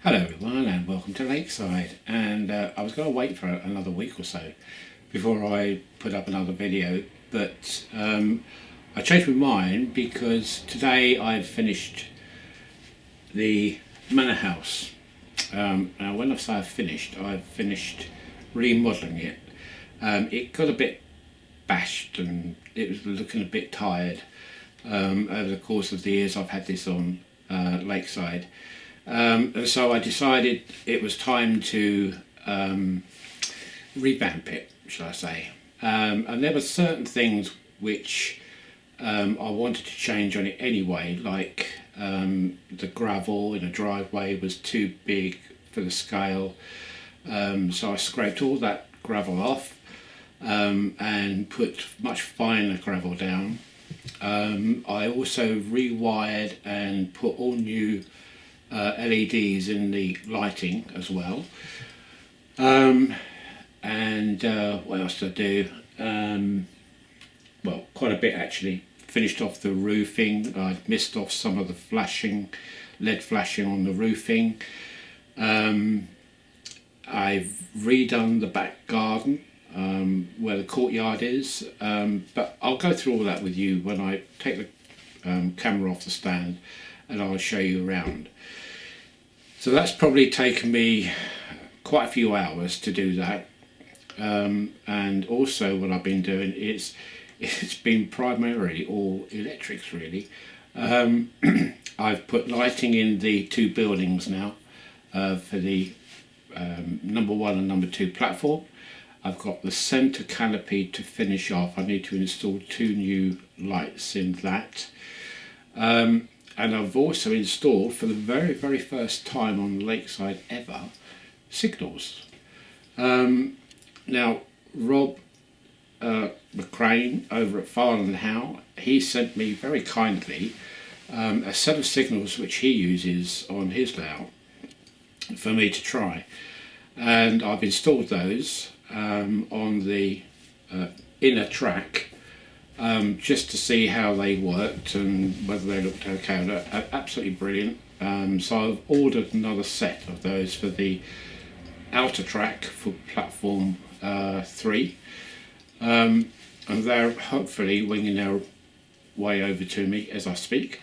Hello everyone and welcome to Lakeside, and I was going to wait for another week or so before I put up another video, but I changed my mind because today I've finished the Manor House. Now when I say I've finished remodelling it. It got a bit bashed and it was looking a bit tired over the course of the years I've had this on Lakeside. And so I decided it was time to revamp it, shall I say. And there were certain things which I wanted to change on it anyway, like the gravel in a driveway was too big for the scale. So I scraped all that gravel off and put much finer gravel down. I also rewired and put all new LEDs in the lighting as well. And what else did I do? Well, quite a bit actually. Finished off the roofing. I'd missed off some of the flashing, LED flashing on the roofing. I've redone the back garden where the courtyard is, but I'll go through all that with you when I take the camera off the stand and I'll show you around. So that's probably taken me quite a few hours to do that, and also what I've been doing is it's been primarily all electrics really. I've put lighting in the two buildings now for the number 1 and number 2 platform. I've got the centre canopy to finish off. I need to install 2 new lights in that. And I've also installed, for the very first time on Lakeside ever, signals. Now, Rob McCrane over at Farland Howe, he sent me very kindly a set of signals which he uses on his layout for me to try. And I've installed those on the inner track just to see how they worked and whether they looked okay. They're absolutely brilliant. So I've ordered another set of those for the outer track for platform 3, and they're hopefully winging their way over to me as I speak.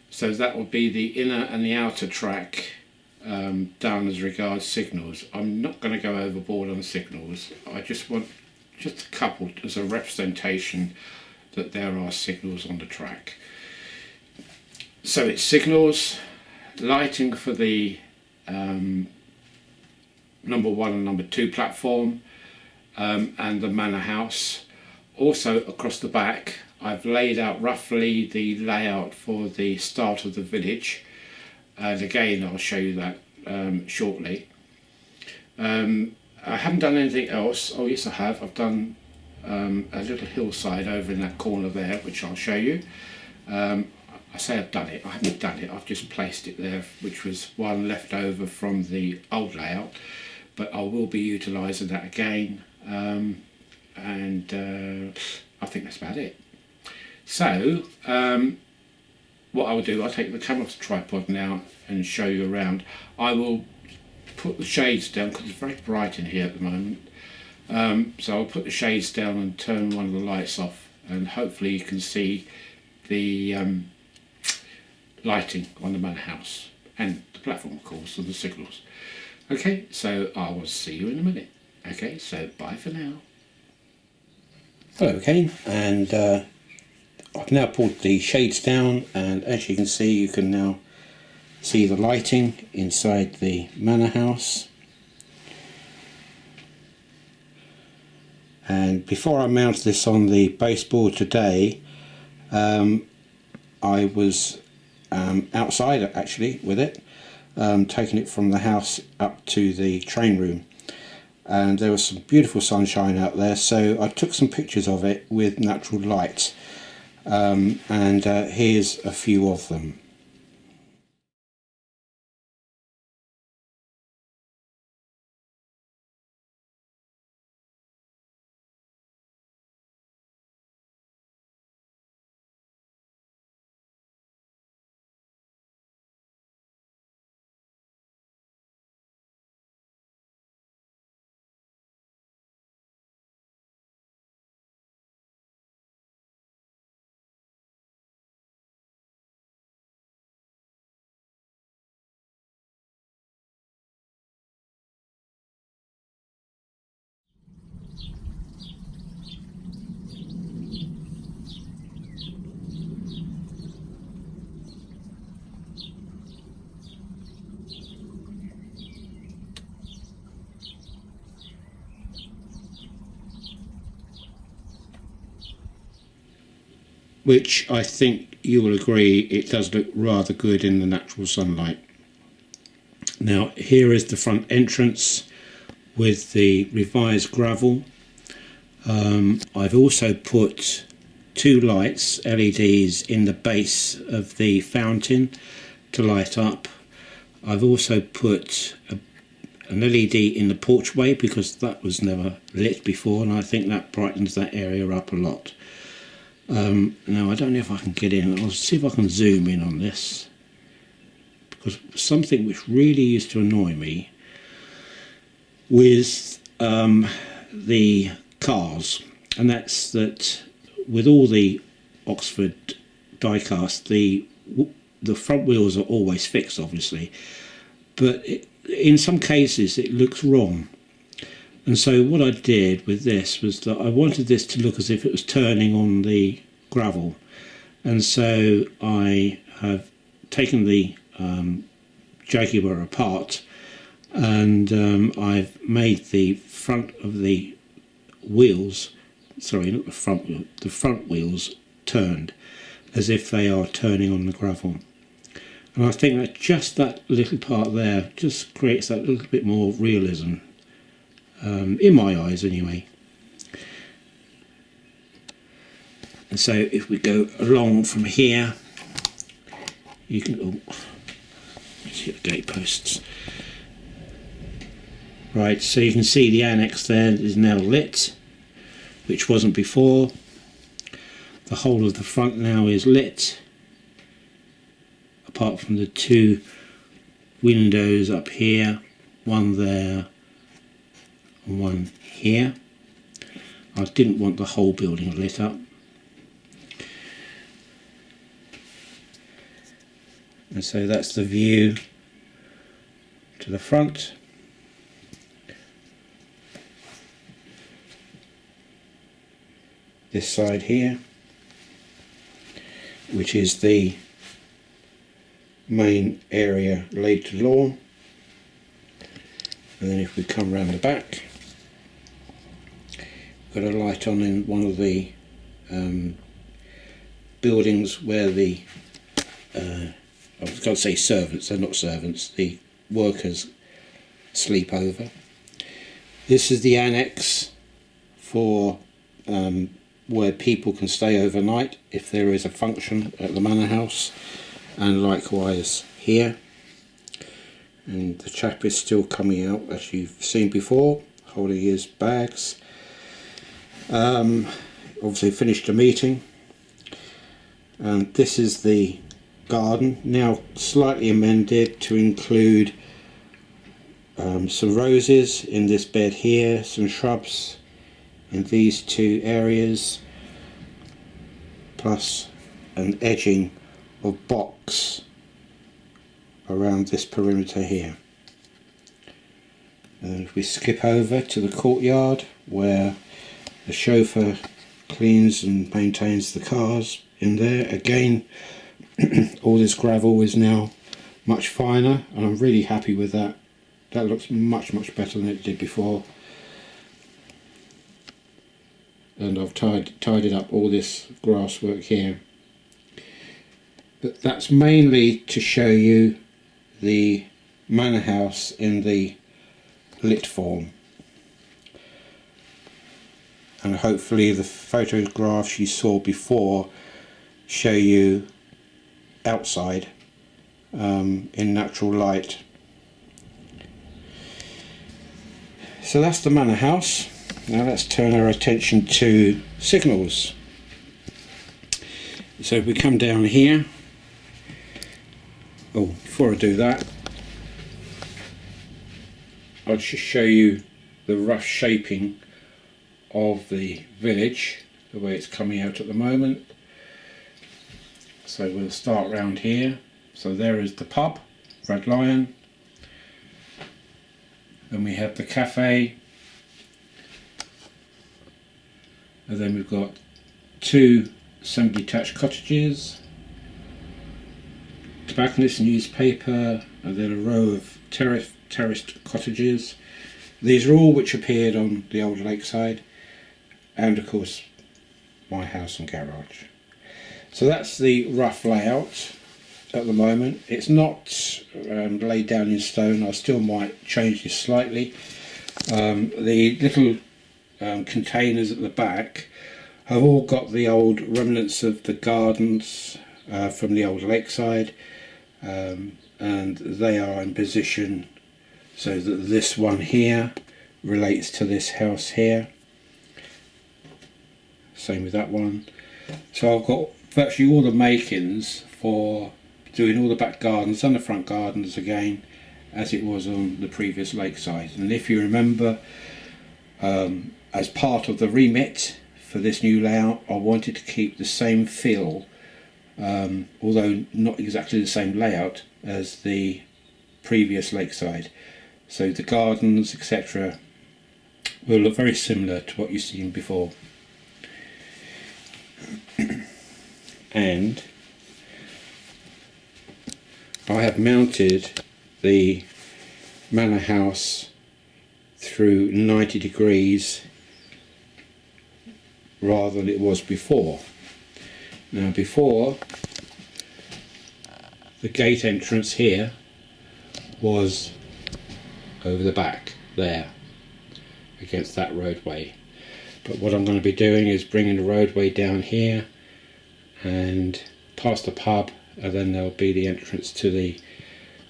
So that will be the inner and the outer track down as regards signals. I'm not going to go overboard on signals. I just want just a couple as a representation that there are signals on the track. So it's signals, lighting for the number 1 and number 2 platform, and the Manor House. Also across the back I've laid out roughly the layout for the start of the village, and again I'll show you that shortly. I haven't done anything else. Oh yes I have. I've done a little hillside over in that corner there, which I'll show you. I say I've done it, I haven't done it, I've just placed it there, which was one left over from the old layout, but I will be utilising that again, and I think that's about it. So what I'll do, I'll take the camera off the tripod now and show you around. I will put the shades down because it's very bright in here at the moment. So I'll put the shades down and turn one of the lights off, and hopefully you can see the lighting on the Manor House and the platform of course and the signals. Okay, so I will see you in a minute. Okay, so bye for now. Hello again, and I've now pulled the shades down, and as you can see, you can now see the lighting inside the Manor House. And before I mounted this on the baseboard today, I was outside actually with it, taking it from the house up to the train room, and there was some beautiful sunshine out there, so I took some pictures of it with natural light, and here's a few of them. which I think you will agree it does look rather good in the natural sunlight. Now here is the front entrance with the revised gravel. I've also put 2 lights, LEDs, in the base of the fountain to light up. I've also put an LED in the porchway because that was never lit before, and I think that brightens that area up a lot. Now I don't know if I can get in. I'll see if I can zoom in on this, because something which really used to annoy me with the cars, and that's that with all the Oxford diecast, the front wheels are always fixed, obviously, but in some cases it looks wrong. And so what I did with this was that I wanted this to look as if it was turning on the gravel, and so I have taken the Jaguar apart, and I've made the front of the wheels, sorry, not the front wheel, the front wheels turned as if they are turning on the gravel. And I think that just that little part there just creates that little bit more realism, in my eyes anyway. And so if we go along from here, you can, let's hit the gate posts. Right, so you can see the annex there is now lit, which wasn't before. The whole of the front now is lit, apart from the 2 windows up here, one there and one here. I didn't want the whole building lit up. And so that's the view to the front. This side here, which is the main area laid to lawn. And then if we come round the back, got a light on in one of the buildings where the I was going to say servants, they're not servants, the workers sleep over. This is the annex for where people can stay overnight if there is a function at the Manor House, and likewise here. And the chap is still coming out, as you've seen before, holding his bags. Obviously finished a meeting, and this is the garden, now slightly amended to include some roses in this bed here, some shrubs in these 2 areas, plus an edging of box around this perimeter here. And if we skip over to the courtyard where the chauffeur cleans and maintains the cars in there, again all this gravel is now much finer, and I'm really happy with that. That looks much better than it did before. And I've tidied up all this grass work here. But that's mainly to show you the Manor House in the lit form. And hopefully the photographs you saw before show you outside in natural light. So that's the Manor House. Now let's turn our attention to signals. So if we come down here, before I do that, I'll just show you the rough shaping of the village, the way it's coming out at the moment. So we'll start round here. So there is the pub, Red Lion. Then we have the cafe. And then we've got 2 semi-detached cottages, tobacconist newspaper, and then a row of terraced cottages. These are all which appeared on the old lakeside, and of course my house and garage. So that's the rough layout at the moment. It's not laid down in stone. I still might change this slightly. The little containers at the back have all got the old remnants of the gardens from the old lakeside, and they are in position so that this one here relates to this house here. Same with that one. So I've got virtually all the makings for doing all the back gardens and the front gardens again as it was on the previous lakeside. And if you remember, as part of the remit for this new layout, I wanted to keep the same feel, although not exactly the same layout as the previous lakeside. So the gardens, etc., will look very similar to what you've seen before. And I have mounted the Manor House through 90 degrees rather than it was before. Now before, the gate entrance here was over the back there against that roadway, but what I'm going to be doing is bringing the roadway down here and past the pub, and then there'll be the entrance to the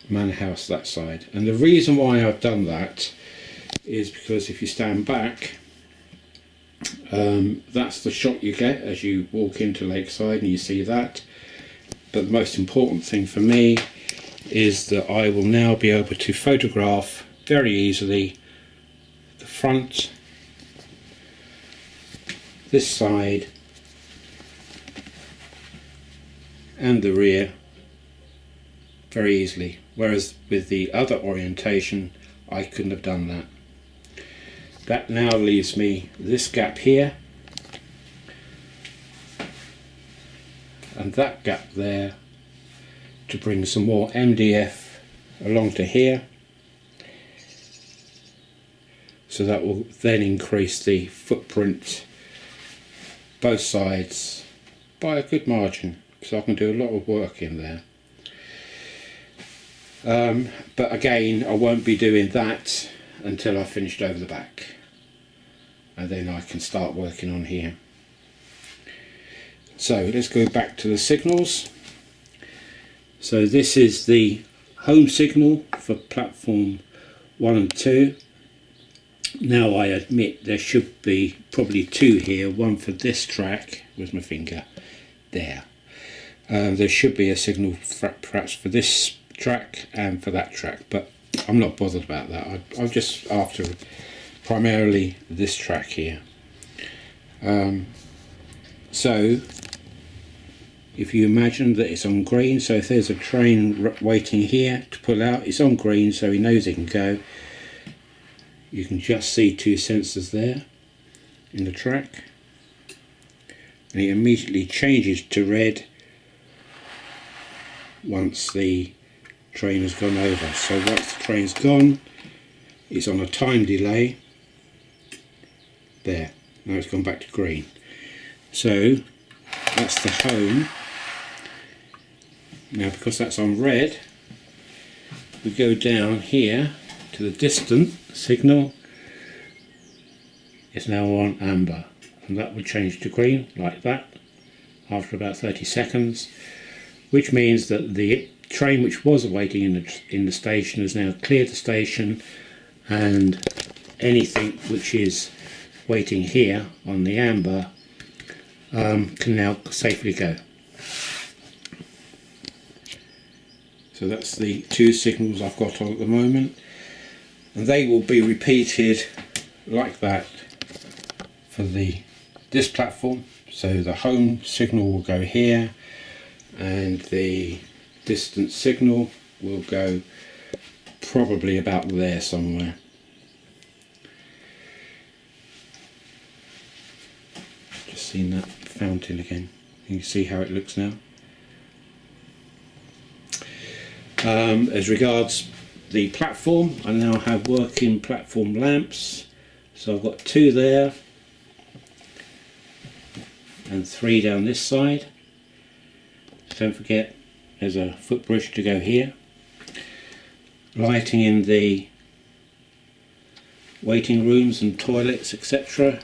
Manor House that side. And the reason why I've done that is because if you stand back, that's the shot you get as you walk into Lakeside, and you see that. But the most important thing for me is that I will now be able to photograph very easily the front, this side, and the rear very easily, whereas with the other orientation I couldn't have done that. That now leaves me this gap here and that gap there to bring some more MDF along to here, so that will then increase the footprint both sides by a good margin, because I can do a lot of work in there. But again, I won't be doing that until I've finished over the back, and then I can start working on here. So let's go back to the signals. So this is the home signal for platform 1 and 2. Now I admit there should be probably two here, one for this track, where's my finger, there. There should be a signal perhaps for this track and for that track, but I'm not bothered about that. I'm just after primarily this track here. So if you imagine that it's on green, so if there's a train waiting here to pull out, it's on green so he knows it can go. You can just see two sensors there in the track, and it immediately changes to red once the train has gone over. So once the train's gone, it's on a time delay. There, now it's gone back to green. So that's the home. Now because that's on red, we go down here to the distant signal. It's now on amber, and that will change to green like that after about 30 seconds, which means that the train which was waiting in the station has now cleared the station, and anything which is waiting here on the amber can now safely go. So that's the two signals I've got on at the moment, and they will be repeated like that for this platform. So the home signal will go here, and the distant signal will go probably about there somewhere. Just seen that fountain again. You can see how it looks now. As regards the platform, I now have working platform lamps. So I've got two there and three down this side. don't forget there's a footbridge to go here. Lighting in the waiting rooms and toilets, etc.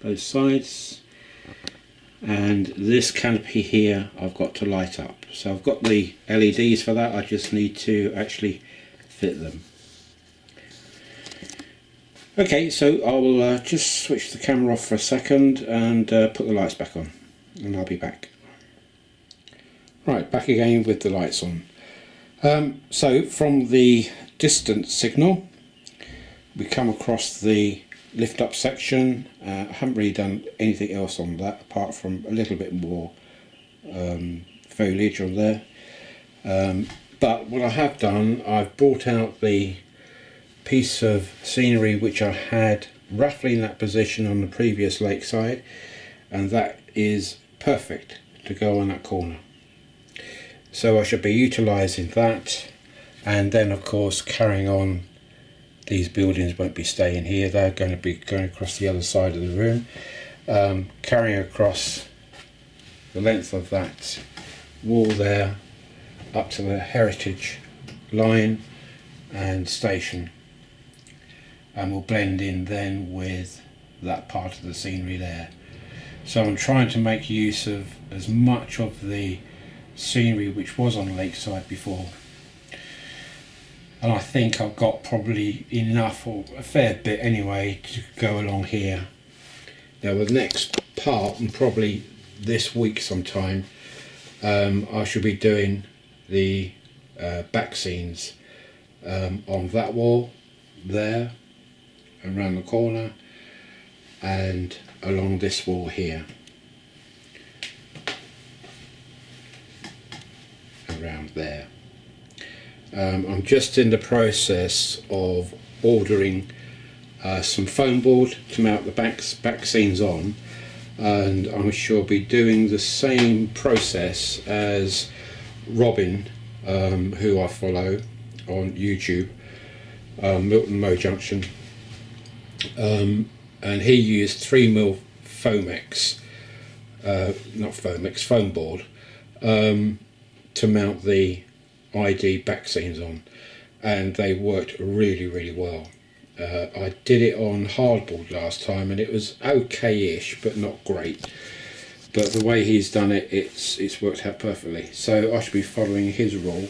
Both sides. And this canopy here I've got to light up. So I've got the LEDs for that, I just need to actually fit them. Okay, so I'll just switch the camera off for a second and put the lights back on, and I'll be back. Right, back again with the lights on. So from the distance signal we come across the lift up section. I haven't really done anything else on that apart from a little bit more foliage on there. But what I have done, I've brought out the piece of scenery which I had roughly in that position on the previous lakeside, and that is perfect to go on that corner. So I should be utilising that, and then of course carrying on. These buildings won't be staying here, they're going to be going across the other side of the room, carrying across the length of that wall there up to the heritage line and station, and will blend in then with that part of the scenery there. So I'm trying to make use of as much of the scenery which was on Lakeside before, and I think I've got probably enough, or a fair bit anyway, to go along here. Now the next part, and probably this week sometime, I shall be doing the back scenes on that wall there, around the corner, and along this wall here, around there. I'm just in the process of ordering some foam board to mount the back scenes on, and I shall be doing the same process as Robin, who I follow on YouTube, Milton Mo Junction, and he used 3mm Foamex, foam board, to mount the ID back scenes on, and they worked really well. I did it on hardboard last time and it was okay-ish but not great, but the way he's done it, it's worked out perfectly. So I should be following his rule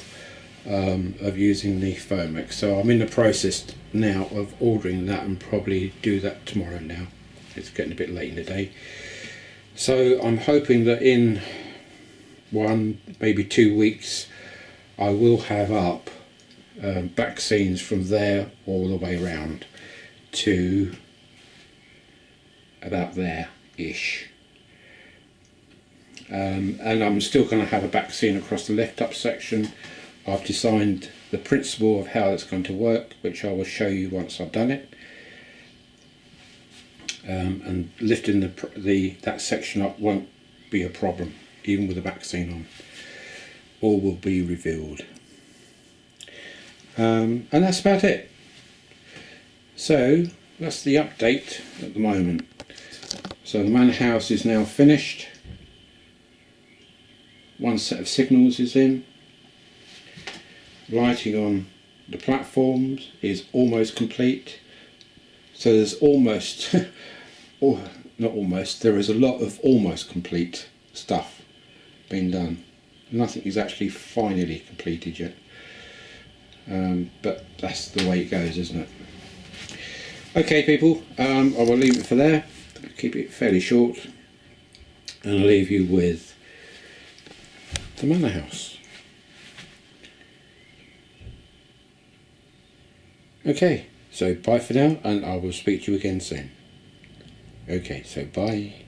of using the Foamex. So I'm in the process now of ordering that and probably do that tomorrow now. It's getting a bit late in the day, so I'm hoping that in 1, maybe 2 weeks I will have up back scenes from there all the way around to about there-ish. And I'm still going to have a back scene across the lift up section. I've designed the principle of how it's going to work, which I will show you once I've done it. And lifting that section up won't be a problem, even with the back scene on. All will be revealed, and that's about it. So that's the update at the moment. So the Manor House is now finished. One set of signals is in. Lighting on the platforms is almost complete. So there's almost, or not almost, there is a lot of almost complete stuff being done. Nothing is actually finally completed yet, but that's the way it goes, isn't it? Okay people, I will leave it for there, keep it fairly short, and I'll leave you with the Manor House. Okay, so bye for now, and I will speak to you again soon. Okay, so bye.